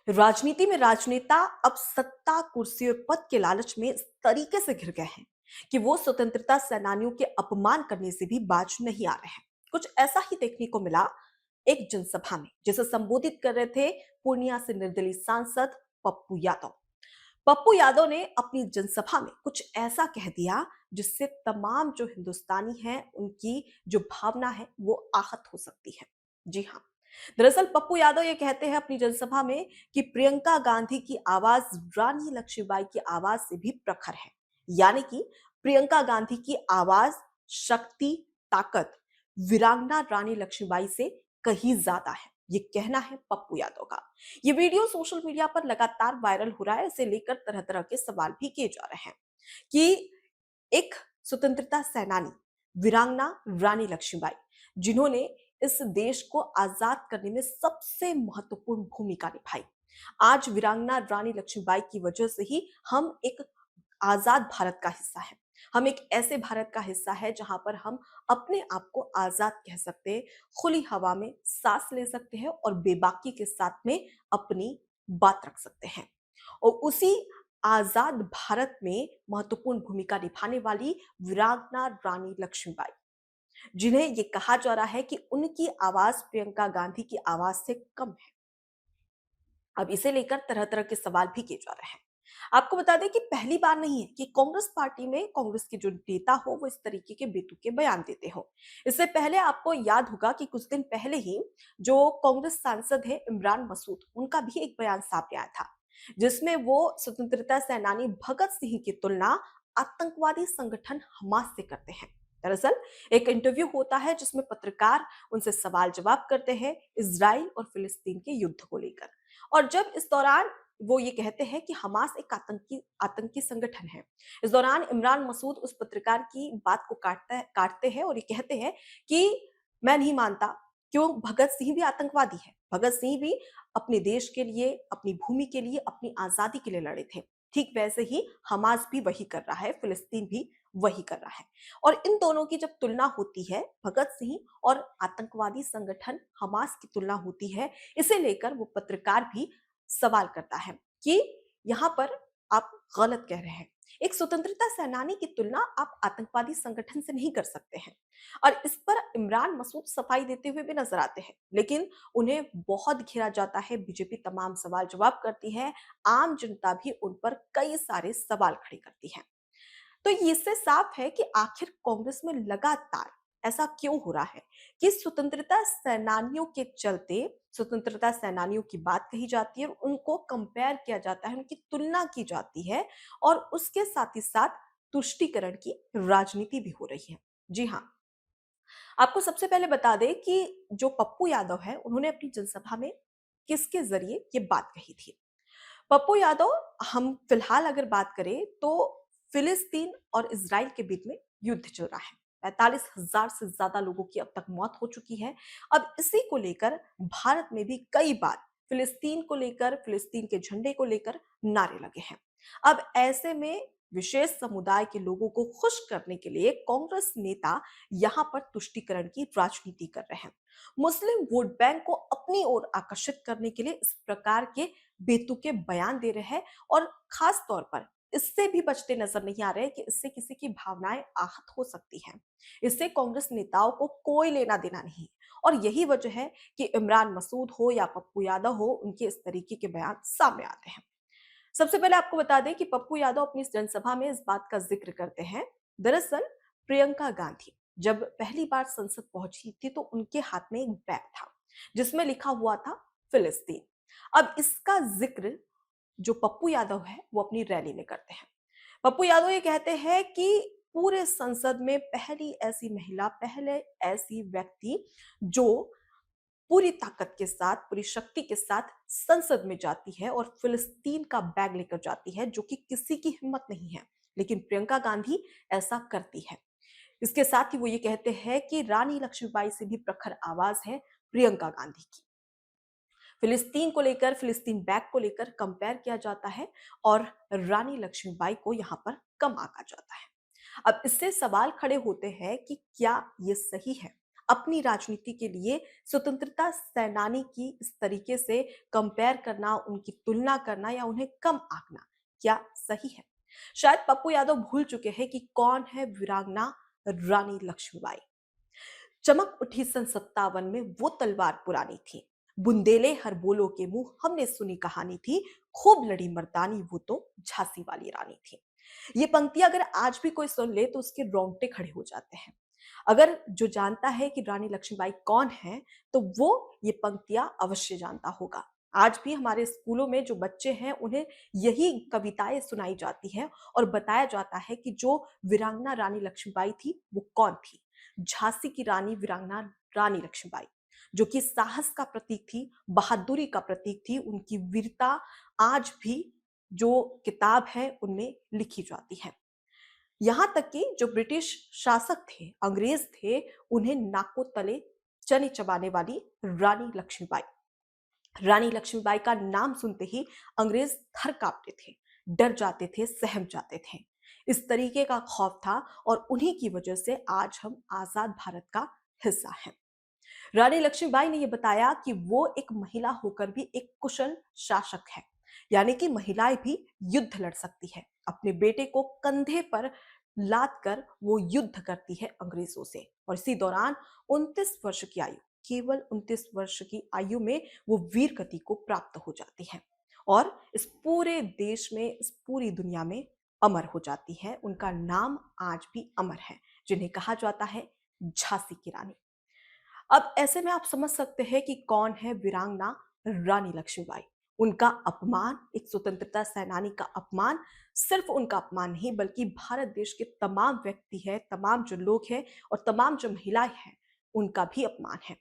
राजनीति में राजनेता अब सत्ता, कुर्सी और पद के लालच में इस तरीके से घिर गए हैं कि वो स्वतंत्रता सेनानियों के अपमान करने से भी बाज नहीं आ रहे हैं। कुछ ऐसा ही देखने को मिला एक जनसभा में, जिसे संबोधित कर रहे थे पूर्णिया से निर्दलीय सांसद पप्पू यादव। पप्पू यादव ने अपनी जनसभा में कुछ ऐसा कह दिया जिससे तमाम जो हिंदुस्तानी हैं उनकी जो भावना है वो आहत हो सकती है। जी हाँ, दरअसल पप्पू यादव ये कहते हैं अपनी जनसभा में कि प्रियंका गांधी की आवाज रानी लक्ष्मीबाई की आवाज से भी प्रखर है। यानी कि प्रियंका गांधी की आवाज, शक्ति, ताकत वीरांगना रानी लक्ष्मीबाई से कहीं ज्यादा है। ये कहना है पप्पू यादव का। ये वीडियो सोशल मीडिया पर लगातार वायरल हो रहा है। इसे लेकर तरह तरह के सवाल भी किए जा रहे हैं कि एक स्वतंत्रता सेनानी वीरांगना रानी लक्ष्मीबाई, जिन्होंने इस देश को आजाद करने में सबसे महत्वपूर्ण भूमिका निभाई, आज वीरांगना रानी लक्ष्मीबाई की वजह से ही हम एक आजाद भारत का हिस्सा है। हम एक ऐसे भारत का हिस्सा है जहां पर हम अपने आप को आजाद कह सकते हैं, खुली हवा में सांस ले सकते हैं और बेबाकी के साथ में अपनी बात रख सकते हैं। और उसी आजाद भारत में महत्वपूर्ण भूमिका निभाने वाली वीरांगना रानी लक्ष्मीबाई, जिन्हें ये कहा जा रहा है कि उनकी आवाज प्रियंका गांधी की आवाज से कम है, अब इसे लेकर तरह तरह के सवाल भी किए जा रहे हैं। आपको बता दें कि पहली बार नहीं है कि कांग्रेस पार्टी में कांग्रेस के जो नेता हो वो इस तरीके के बेतुके बयान देते हो। इससे पहले आपको याद होगा कि कुछ दिन पहले ही जो कांग्रेस सांसद है इमरान मसूद, उनका भी एक बयान सामने आया था, जिसमें वो स्वतंत्रता सेनानी भगत सिंह की तुलना आतंकवादी संगठन हमास से करते हैं। दरअसल एक इंटरव्यू होता है जिसमें पत्रकार उनसे सवाल जवाब करते हैं इजराइल और फिलिस्तीन के युद्ध को लेकर। और जब इस दौरान वो ये कहते हैं कि हमास एक आतंकी आतंकी संगठन है, इस दौरान इमरान मसूद उस पत्रकार की बात को काटते हैं और ये कहते हैं कि मैं नहीं मानता, क्यों भगत सिंह भी आतंकवादी है। भगत सिंह भी अपने देश के लिए, अपनी भूमि के लिए, अपनी आजादी के लिए लड़े थे। ठीक वैसे ही हमास भी वही कर रहा है, फिलिस्तीन भी वही कर रहा है। और इन दोनों की जब तुलना होती है, भगत सिंह और आतंकवादी संगठन हमास की तुलना होती है, इसे लेकर वो पत्रकार भी सवाल करता है कि यहां पर आप गलत कह रहे हैं। एक स्वतंत्रता सेनानी की तुलना आप आतंकवादी संगठन से नहीं कर सकते हैं। और इस पर इमरान मसूद सफाई देते हुए भी नजर आते हैं, लेकिन उन्हें बहुत घेरा जाता है। बीजेपी तमाम सवाल जवाब करती है, आम जनता भी उन पर कई सारे सवाल खड़े करती है। तो इससे साफ है कि आखिर कांग्रेस में लगातार ऐसा क्यों हो रहा है कि स्वतंत्रता सेनानियों के चलते स्वतंत्रता सेनानियों की बात कही जाती है और उनको कंपेयर किया जाता है, उनकी तुलना की जाती है और उसके साथ ही साथ तुष्टीकरण की राजनीति भी हो रही है। जी हाँ, आपको सबसे पहले बता दें कि जो पप्पू यादव है उन्होंने अपनी जनसभा में किसके जरिए ये बात कही थी। पप्पू यादव, हम फिलहाल अगर बात करें तो फिलिस्तीन और इसराइल के बीच में युद्ध चल रहा है। 45,000 से ज्यादा लोगों की अब तक मौत हो चुकी है। अब इसी को लेकर भारत में भी कई बार फिलिस्तीन को लेकर, फिलिस्तीन के झंडे को लेकर नारे लगे हैं। अब ऐसे में विशेष समुदाय के लोगों को खुश करने के लिए कांग्रेस नेता यहां पर तुष्टीकरण की राजनीति कर रहे हैं। मुस्लिम वोट बैंक को अपनी ओर आकर्षित करने के लिए इस प्रकार के बेतुके बयान दे रहे हैं और खास तौर पर इससे भी बचते नजर नहीं आ रहे कि इससे किसी की भावनाएं आहत हो सकती हैं। इससे कांग्रेस नेताओं को कोई लेना देना नहीं। और यही वजह है कि इमरान मसूद हो या पप्पू यादव हो, उनके इस तरीके के बयान सामने आते हैं। सबसे पहले आपको बता दें कि पप्पू यादव अपनी इस जनसभा में इस बात का जिक्र करते हैं। दरअसल प्रियंका गांधी जब पहली बार संसद पहुंची थी तो उनके हाथ में एक बैग था जिसमें लिखा हुआ था फिलिस्तीन। अब इसका जिक्र जो पप्पू यादव है वो अपनी रैली में करते हैं। पप्पू यादव ये कहते हैं कि पूरे संसद में पहली ऐसी महिला, पहले ऐसी व्यक्ति जो पूरी ताकत के साथ, पूरी शक्ति के साथ संसद में जाती है और फिलिस्तीन का बैग लेकर जाती है, जो कि किसी की हिम्मत नहीं है, लेकिन प्रियंका गांधी ऐसा करती है। इसके साथ ही वो ये कहते हैं कि रानी लक्ष्मीबाई से भी प्रखर आवाज है प्रियंका गांधी की। फिलिस्तीन को लेकर, फिलिस्तीन बैग को लेकर कंपेयर किया जाता है और रानी लक्ष्मीबाई को यहां पर कम आंका जाता है। अब इससे सवाल खड़े होते हैं कि क्या ये सही है? अपनी राजनीति के लिए स्वतंत्रता सेनानी की इस तरीके से कंपेयर करना, उनकी तुलना करना या उन्हें कम आंकना, क्या सही है? शायद पप्पू यादव भूल चुके हैं कि कौन है वीरांगना रानी लक्ष्मीबाई। चमक उठी सन 57 में वो तलवार पुरानी थी। बुंदेले हर बोलो के मुंह हमने सुनी कहानी थी। खूब लड़ी मर्दानी वो तो झांसी वाली रानी थी। ये पंक्तियां अगर आज भी कोई सुन ले तो उसके रोंगटे खड़े हो जाते हैं। अगर जो जानता है कि रानी लक्ष्मीबाई कौन है तो वो ये पंक्तियां अवश्य जानता होगा। आज भी हमारे स्कूलों में जो बच्चे हैं उन्हें यही कविताएं सुनाई जाती हैं और बताया जाता है कि जो वीरांगना रानी लक्ष्मीबाई थी वो कौन थी। झांसी की रानी वीरांगना रानी लक्ष्मीबाई, जो कि साहस का प्रतीक थी, बहादुरी का प्रतीक थी। उनकी वीरता आज भी जो किताब है उनमें लिखी जाती है। यहाँ तक कि जो ब्रिटिश शासक थे, अंग्रेज थे, उन्हें नाकों तले चने चबाने वाली रानी लक्ष्मीबाई का नाम सुनते ही अंग्रेज थर कांपते थे, डर जाते थे, सहम जाते थे। इस तरीके का खौफ था और उन्हीं की वजह से आज हम आजाद भारत का हिस्सा हैं। रानी लक्ष्मीबाई ने यह बताया कि वो एक महिला होकर भी एक कुशल शासक है, यानी कि महिलाएं भी युद्ध लड़ सकती है। अपने बेटे को कंधे पर लाद कर वो युद्ध करती है अंग्रेजों से और इसी दौरान 29 वर्ष की आयु, केवल 29 वर्ष की आयु में वो वीर गति को प्राप्त हो जाती है और इस पूरे देश में, इस पूरी दुनिया में अमर हो जाती है। उनका नाम आज भी अमर है, जिन्हें कहा जाता है झांसी की रानी। अब ऐसे में आप समझ सकते हैं कि कौन है वीरांगना रानी लक्ष्मीबाई। उनका अपमान, एक स्वतंत्रता सेनानी का अपमान, सिर्फ उनका अपमान नहीं बल्कि भारत देश के तमाम व्यक्ति है, तमाम जो लोग हैं और तमाम जो महिलाएं हैं, उनका भी अपमान है।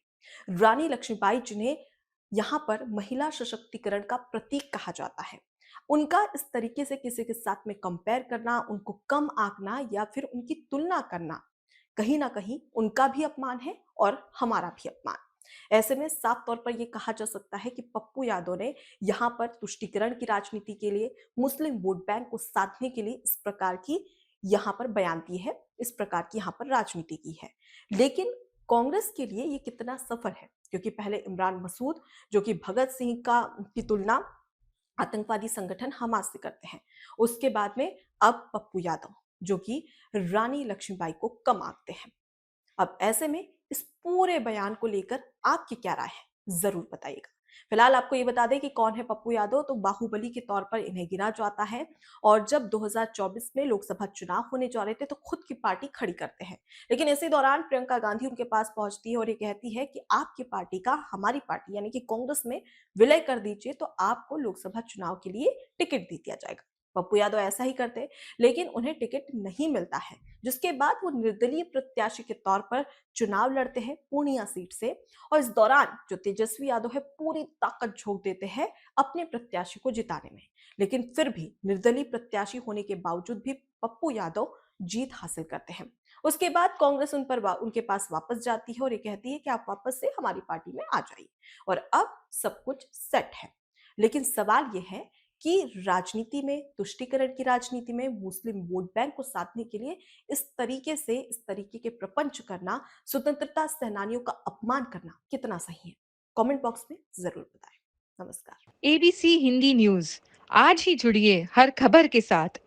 रानी लक्ष्मीबाई, जिन्हें यहाँ पर महिला सशक्तिकरण का प्रतीक कहा जाता है, उनका इस तरीके से किसी के साथ में कंपेयर करना, उनको कम आंकना या फिर उनकी तुलना करना, कहीं ना कहीं उनका भी अपमान है और हमारा भी अपमान। ऐसे में साफ तौर पर यह कहा जा सकता है कि पप्पू यादव ने यहाँ पर तुष्टीकरण की राजनीति के लिए, मुस्लिम वोट बैंक को साधने के लिए इस प्रकार की यहाँ पर बयान दी है, इस प्रकार की यहाँ पर राजनीति की है। लेकिन कांग्रेस के लिए ये कितना सफल है, क्योंकि पहले इमरान मसूद, जो कि भगत सिंह का की तुलना आतंकवादी संगठन हमास से करते हैं, उसके बाद में अब पप्पू यादव, जो कि रानी लक्ष्मीबाई को कम आंकते हैं। अब ऐसे में इस पूरे बयान को लेकर आपकी क्या राय है, जरूर बताइएगा। फिलहाल आपको ये बता दें कि कौन है पप्पू यादव, तो बाहुबली के तौर पर इन्हें गिना जाता है और जब 2024 में लोकसभा चुनाव होने जा रहे थे तो खुद की पार्टी खड़ी करते हैं। लेकिन इसी दौरान प्रियंका गांधी उनके पास पहुंचती है और ये कहती है कि आपकी पार्टी का हमारी पार्टी यानी कि कांग्रेस में विलय कर दीजिए तो आपको लोकसभा चुनाव के लिए टिकट दे दिया जाएगा। पप्पू यादव ऐसा ही करते, लेकिन उन्हें टिकट नहीं मिलता है, जिसके बाद वो निर्दलीय प्रत्याशी के तौर पर चुनाव लड़ते हैं पूर्णिया सीट से और इस दौरान जो तेजस्वी यादव है पूरी ताकत झोंक देते हैं अपने प्रत्याशी को जिताने में। लेकिन फिर भी निर्दलीय प्रत्याशी होने के बावजूद भी पप्पू यादव जीत हासिल करते हैं। उसके बाद कांग्रेस उनके पास वापस जाती है और ये कहती है कि आप वापस से हमारी पार्टी में आ जाइए और अब सब कुछ सेट है। लेकिन सवाल यह है कि राजनीति में, तुष्टीकरण की राजनीति में मुस्लिम वोट बैंक को साधने के लिए इस तरीके से, इस तरीके के प्रपंच करना, स्वतंत्रता सेनानियों का अपमान करना कितना सही है? कमेंट बॉक्स में जरूर बताएं। नमस्कार। एबीसी हिंदी न्यूज़ आज ही जुड़िए हर खबर के साथ